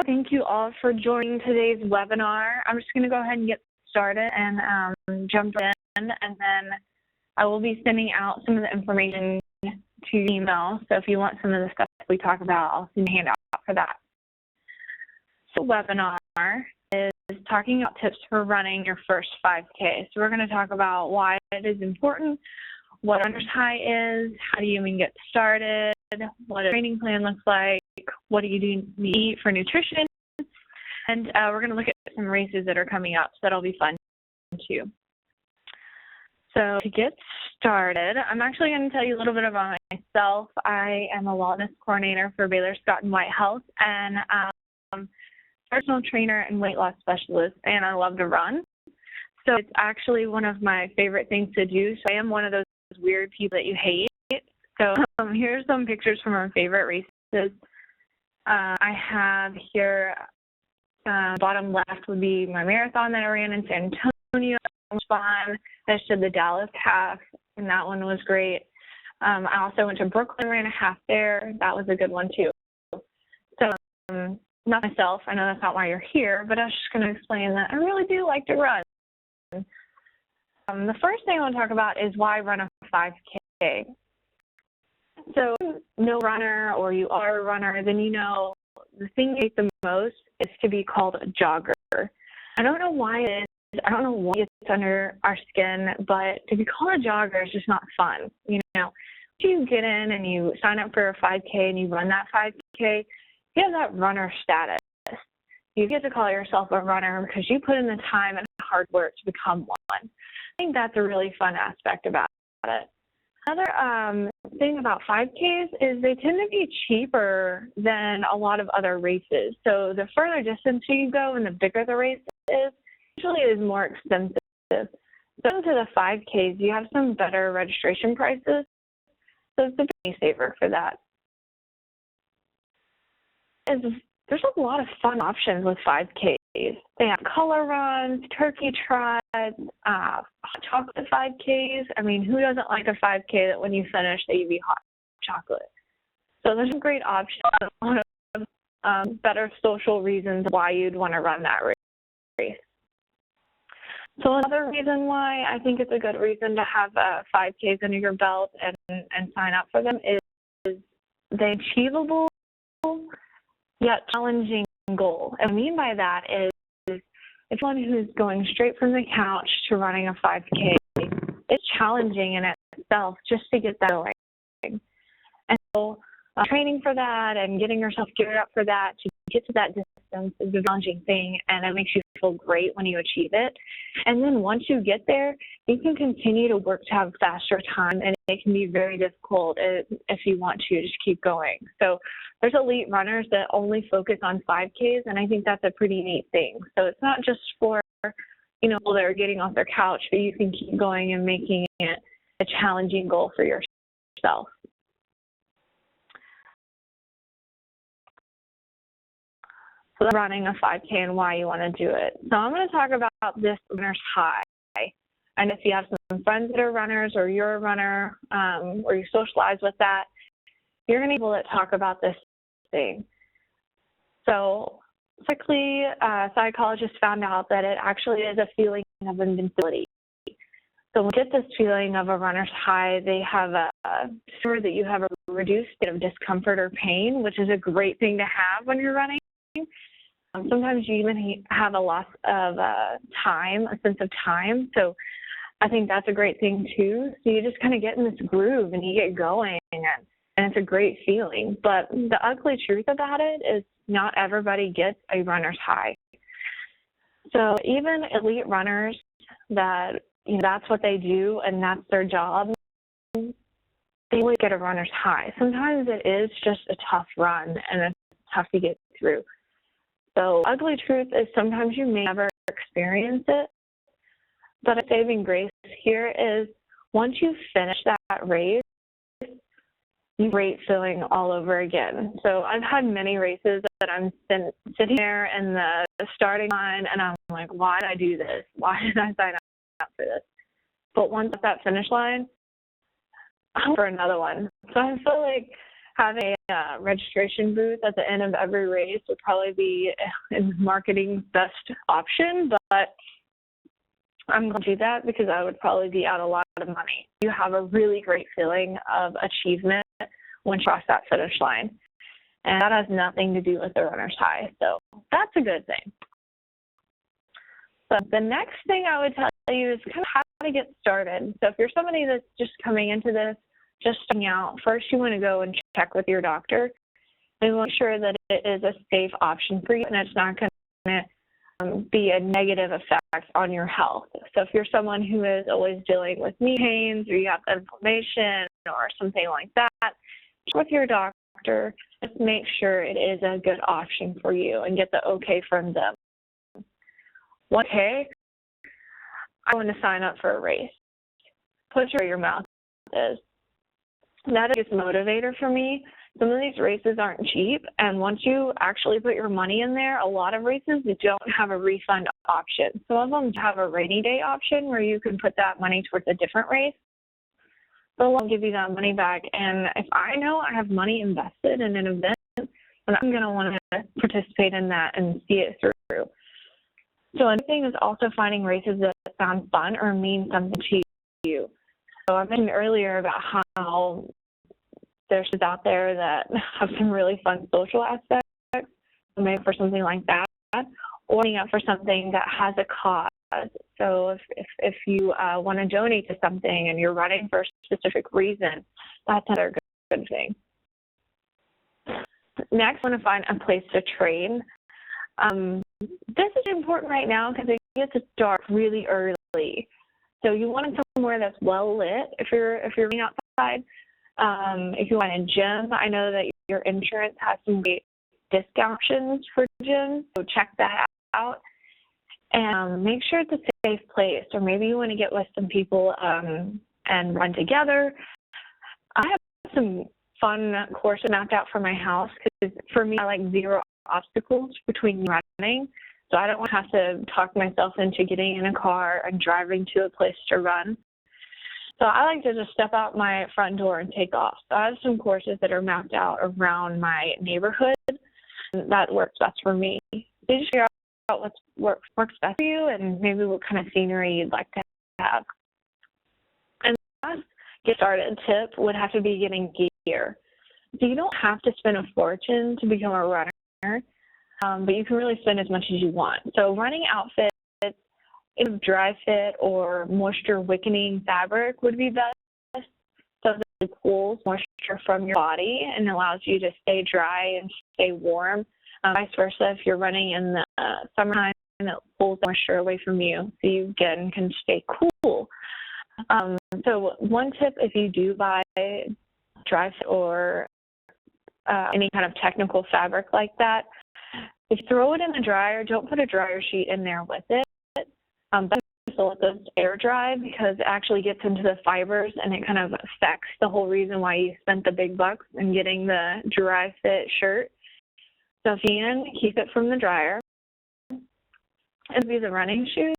Thank you all for joining today's webinar. I'm just going to go ahead and get started and jump in, and then I will be sending out some of the information to your email. So if you want some of the stuff we talk about, I'll send a handout for that. So webinar is talking about tips for running your first 5K. So we're going to talk about why it is important, what runner's high is, how do you even get started, what a training plan looks like, what do you need for nutrition, and we're going to look at some races that are coming up, so that'll be fun too. So to get started, I'm actually going to tell you a little bit about myself. I am a wellness coordinator for Baylor Scott and White Health, and personal trainer and weight loss specialist, and I love to run. So it's actually one of my favorite things to do. So I am one of those weird people that you hate. So here's some pictures from our favorite races. I have here, bottom left would be my marathon that I ran in San Antonio. It was fun. I just did the Dallas half, and that one was great. I also went to Brooklyn, ran a half there. That was a good one too. So not myself, I know that's not why you're here, but I was just going to explain that I really do like to run. The first thing I want to talk about is why run a 5K. So no runner, or you are a runner, then you know the thing you hate the most is to be called a jogger. I don't know why it is. I don't know why it's under our skin, but to be called a jogger is just not fun. You know, you get in and you sign up for a 5K and you run that 5K, you have that runner status. You get to call yourself a runner because you put in the time and hard work to become one. I think that's a really fun aspect about it. Another thing about 5Ks is they tend to be cheaper than a lot of other races. So the further distance you go and the bigger the race is, usually it is more expensive. So to the 5Ks, you have some better registration prices. So it's a penny saver for that. There's a lot of fun options with 5Ks. They have color runs, turkey trot, hot chocolate 5Ks. I mean, who doesn't like a 5K that when you finish they give you hot chocolate? So there's some great options, a lot of better social reasons why you'd want to run that race. So another reason why I think it's a good reason to have 5Ks under your belt and sign up for them is the achievable yet challenging goal. And what I mean by that is if someone who's going straight from the couch to running a 5K, it's challenging in itself just to get that going. And so training for that and getting yourself geared up for that to get to that distance is a challenging thing, and it makes you feel great when you achieve it. And then once you get there, you can continue to work to have faster time, and it can be very difficult if you want to just keep going. So there's elite runners that only focus on 5Ks, and I think that's a pretty neat thing. So it's not just for, people that are getting off their couch, but you can keep going and making it a challenging goal for yourself. So running a 5K and why you want to do it. So I'm going to talk about this runner's high. And if you have some friends that are runners, or you're a runner, or you socialize with that, you're going to be able to talk about this thing. So quickly, psychologists found out that it actually is a feeling of invincibility. So when you get this feeling of a runner's high, they have sure that you have a reduced state of discomfort or pain, which is a great thing to have when you're running. Sometimes you even have a loss of time, a sense of time. So I think that's a great thing too. So you just kind of get in this groove and you get going, and it's a great feeling. But the ugly truth about it is not everybody gets a runner's high. So even elite runners that, that's what they do and that's their job, they always get a runner's high. Sometimes it is just a tough run and it's tough to get through. So ugly truth is sometimes you may never experience it, but a saving grace here is once you finish that race, you great feeling all over again. So I've had many races that I'm sitting there in the starting line and I'm like, why did I do this? Why did I sign up for this? But once at that finish line, I'm for another one. So I feel like having a registration booth at the end of every race would probably be marketing's best option, but I'm going to do that because I would probably be out a lot of money. You have a really great feeling of achievement when you cross that finish line, and that has nothing to do with the runner's high, so that's a good thing. So the next thing I would tell you is kind of how to get started. So if you're somebody that's just coming into this, just starting out, first you want to go and check with your doctor. You want to make sure that it is a safe option for you and it's not going to be a negative effect on your health. So if you're someone who is always dealing with knee pains or you have inflammation or something like that, check with your doctor. Just make sure it is a good option for you and get the okay from them. Okay, I want to sign up for a race. Put where your mouth is. That is a motivator for me. Some of these races aren't cheap, and once you actually put your money in there, a lot of races don't have a refund option. Some of them have a rainy day option where you can put that money towards a different race. They'll give you that money back, and if I know I have money invested in an event, then I'm going to want to participate in that and see it through. So another thing is also finding races that sound fun or mean something to you. So I mentioned earlier about how there's out there that have some really fun social aspects, so maybe for something like that, or up for something that has a cause. So if you want to donate to something and you're running for a specific reason, that's another good thing. Next, I want to find a place to train. This is important right now because it gets dark really early. So you want it somewhere that's well lit if you're running outside. If you want a gym, I know that your insurance has some great discount options for gyms, so check that out. And make sure it's a safe place, or maybe you want to get with some people and run together. I have some fun courses mapped out for my house because for me, I like zero obstacles between running. So I don't want to have to talk myself into getting in a car and driving to a place to run. So I like to just step out my front door and take off. So I have some courses that are mapped out around my neighborhood, and that works best for me. So you just figure out what works best for you and maybe what kind of scenery you'd like to have. And the last get started tip would have to be getting gear. So you don't have to spend a fortune to become a runner, but you can really spend as much as you want. So running outfits, dry fit or moisture wickening fabric would be best. So it pulls moisture from your body and allows you to stay dry and stay warm. Vice versa, if you're running in the summertime, it pulls moisture away from you, so you again can stay cool. So one tip, if you do buy dry fit or any kind of technical fabric like that, if you throw it in the dryer, don't put a dryer sheet in there with it. So let those air dry because it actually gets into the fibers and it kind of affects the whole reason why you spent the big bucks in getting the dry fit shirt. So if you can, keep it from the dryer. And be the running shoes.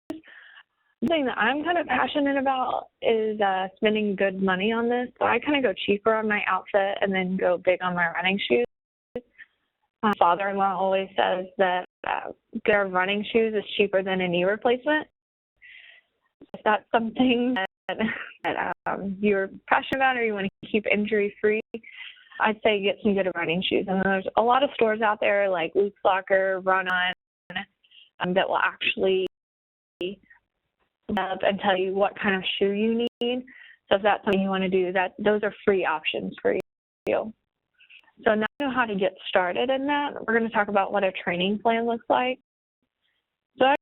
The thing that I'm kind of passionate about is spending good money on this. So I kind of go cheaper on my outfit and then go big on my running shoes. My father-in-law always says that good running shoes is cheaper than a knee replacement. If that's something that you're passionate about or you want to keep injury-free, I'd say get some good running shoes. And there's a lot of stores out there like Luke's Locker, Run On, that will actually up and tell you what kind of shoe you need. So if that's something you want to do, those are free options for you. So now you know how to get started in that. We're going to talk about what a training plan looks like. So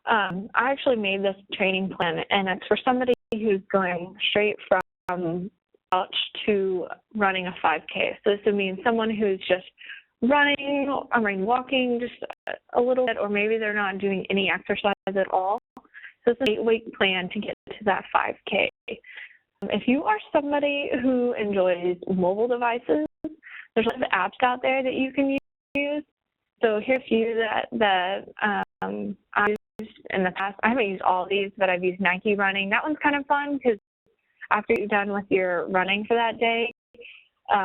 I actually made this training plan, and it's for somebody who's going straight from couch to running a 5K. So this would mean someone who's just walking just a little bit, or maybe they're not doing any exercise at all. So it's an 8-week plan to get to that 5K. If you are somebody who enjoys mobile devices, there's a lot of apps out there that you can use. So here's a few that I've used in the past. I haven't used all of these, but I've used Nike Running. That one's kind of fun because after you're done with your running for that day,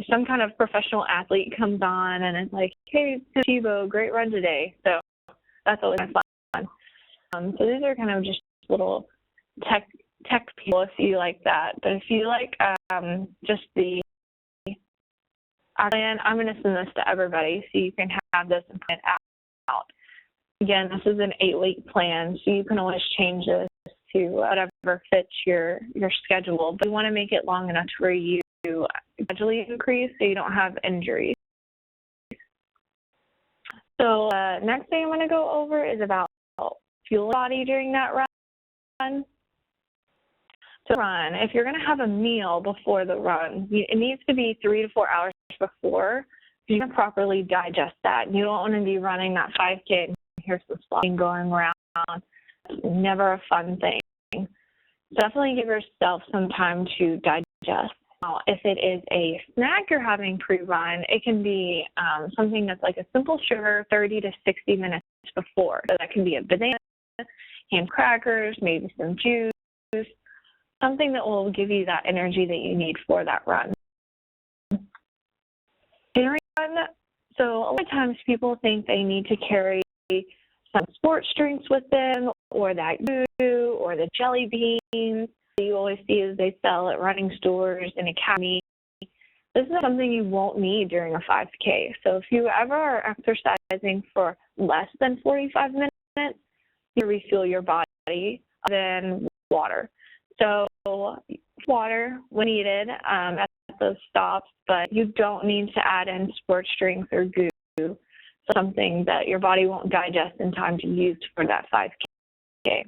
some kind of professional athlete comes on and it's like, hey, Tebow, great run today. So that's always fun. So these are kind of just little tech people if you like that. But if you like just the plan, I'm going to send this to everybody so you can have this and plan out. Again, this is an 8-week plan, so you can always change this to whatever fits your schedule. But you want to make it long enough for you to gradually increase so you don't have injuries. So next thing I'm going to go over is about fuel body during that run. So run, if you're going to have a meal before the run, it needs to be 3 to 4 hours before you can properly digest that. You don't want to be running that 5K and hear some slogging going around. It's never a fun thing. Definitely give yourself some time to digest. Now, if it is a snack you're having pre-run, it can be something that's like a simple sugar 30 to 60 minutes before. So that can be a banana, ham crackers, maybe some juice, something that will give you that energy that you need for that run. During run, so a lot of times people think they need to carry some sports drinks with them, or that goo, or the jelly beans that you always see as they sell at running stores and academy. This is something you won't need during a 5K. So if you ever are exercising for less than 45 minutes, you refuel your body than water. So water when needed at those stops, but you don't need to add in sports drinks or goo, something that your body won't digest in time to use for that 5K.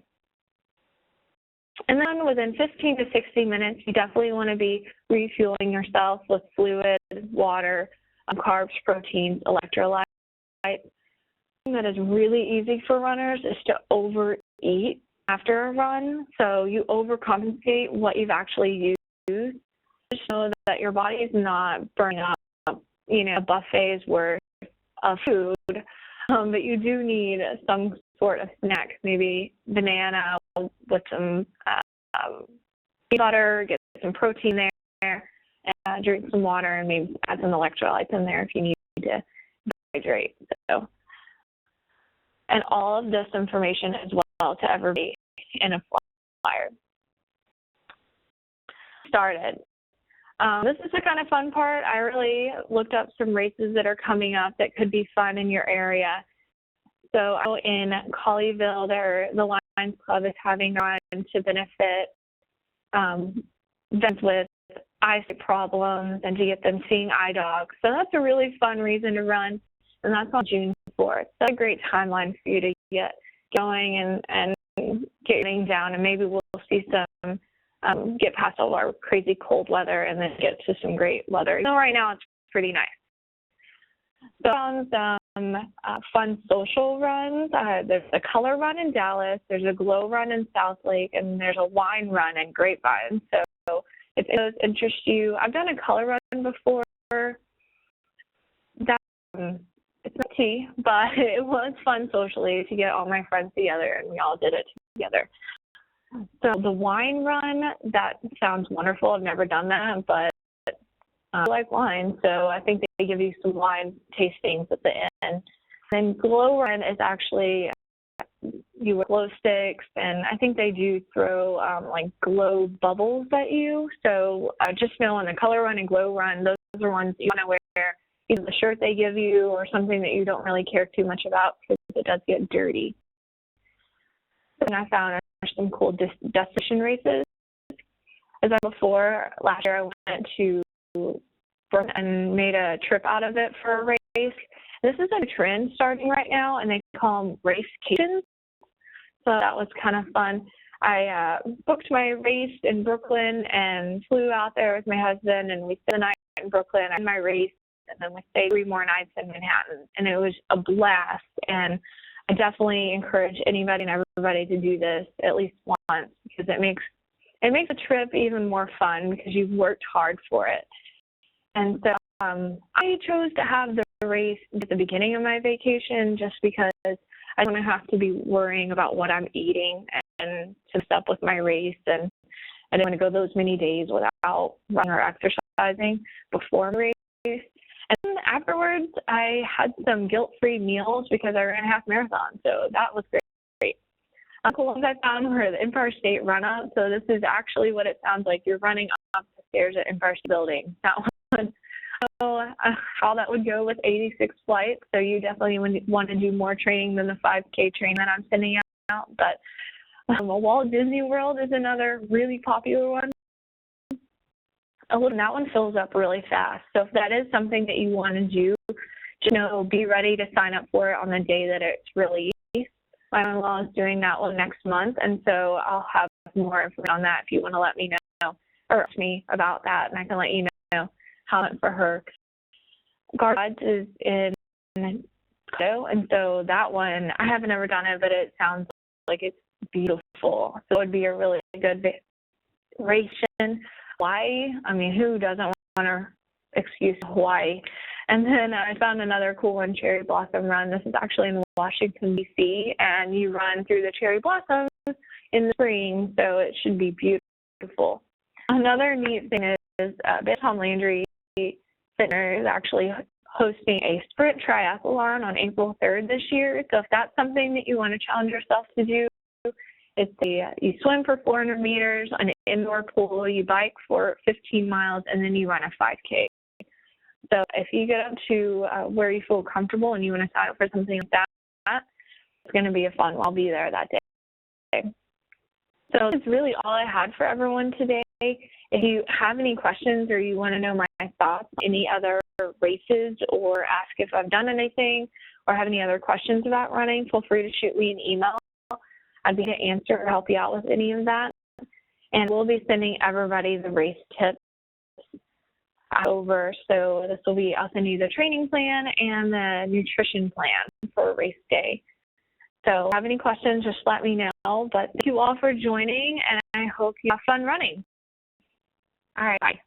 And then within 15 to 60 minutes, you definitely want to be refueling yourself with fluid, water, carbs, proteins, electrolytes. Something that is really easy for runners is to overeat after a run. So you overcompensate what you've actually used. Just know that your body is not burning up, a buffet's worth of food, but you do need some sort of snack, maybe banana with some butter, get some protein there, and drink some water, and maybe add some electrolytes in there if you need to hydrate. So, and all of this information as well to everybody in a flyer. Started. This is the kind of fun part. I really looked up some races that are coming up that could be fun in your area. So in Colleyville, the Lions Club is having a run to benefit vets with eyesight problems and to get them seeing eye dogs. So that's a really fun reason to run, and that's on June 4th. That's a great timeline for you to get going and getting down, and maybe we'll see some get past all our crazy cold weather and then get to some great weather. So right now it's pretty nice. So some fun social runs. There's a color run in Dallas, there's a glow run in Southlake, and there's a wine run in Grapevine. So if those interest you, I've done a color run before. That it's not tea, but it was fun socially to get all my friends together, and we all did it together. So the wine run, that sounds wonderful. I've never done that, but I like wine, so I think they give you some wine tastings at the end. And glow run is actually you with glow sticks, and I think they do throw like glow bubbles at you. So just know in the color run and glow run, those are ones you want to wear either the shirt they give you or something that you don't really care too much about because it does get dirty. And I found some cool destination races. As I said before, last year I went to Brooklyn and made a trip out of it for a race. This is a trend starting right now, and they call them racecations. So that was kind of fun. I booked my race in Brooklyn and flew out there with my husband, and we spent the night in Brooklyn. I had my race, and then we stayed 3 more nights in Manhattan, and it was a blast. And I definitely encourage anybody and everybody to do this at least once because it makes the trip even more fun because you've worked hard for it. And so I chose to have the race at the beginning of my vacation just because I don't have to be worrying about what I'm eating and to step with my race and I didn't want to go those many days without running or exercising before the race. And then afterwards, I had some guilt-free meals because I ran a half marathon, so that was great. Cool ones I found were the Empire State Run-Up. So this is actually what it sounds like. You're running up the stairs at Empire State Building. That one. So how that would go with 86 flights. So you definitely want to do more training than the 5K training that I'm sending out. But Walt Disney World is another really popular one. That one fills up really fast. So if that is something that you want to do, be ready to sign up for it on the day that it's released. My mother-in-law is doing that one next month, and so I'll have more information on that if you want to let me know or ask me about that, and I can let you know how it went for her. Guards is in Colorado, and so that one, I haven't ever done it, but it sounds like it's beautiful. So it would be a really good vacation. Hawaii, I mean, who doesn't want to excuse Hawaii? And then I found another cool one, Cherry Blossom Run. This is actually in Washington, D.C., and you run through the cherry blossoms in the spring, so it should be beautiful. Another neat thing is Tom Landry Center is actually hosting a sprint triathlon on April 3rd this year. So if that's something that you want to challenge yourself to do, you swim for 400 meters on an indoor pool, you bike for 15 miles, and then you run a 5K. So if you get up to where you feel comfortable and you want to sign up for something like that, it's going to be a fun one. I'll be there that day. So that's really all I had for everyone today. If you have any questions or you want to know my thoughts on any other races or ask if I've done anything or have any other questions about running, feel free to shoot me an email. I'd be able to answer or help you out with any of that. And we'll be sending everybody the race tips over. So this will be, I'll send you the training plan and the nutrition plan for race day. So if you have any questions, just let me know. But thank you all for joining, and I hope you have fun running. All right, bye.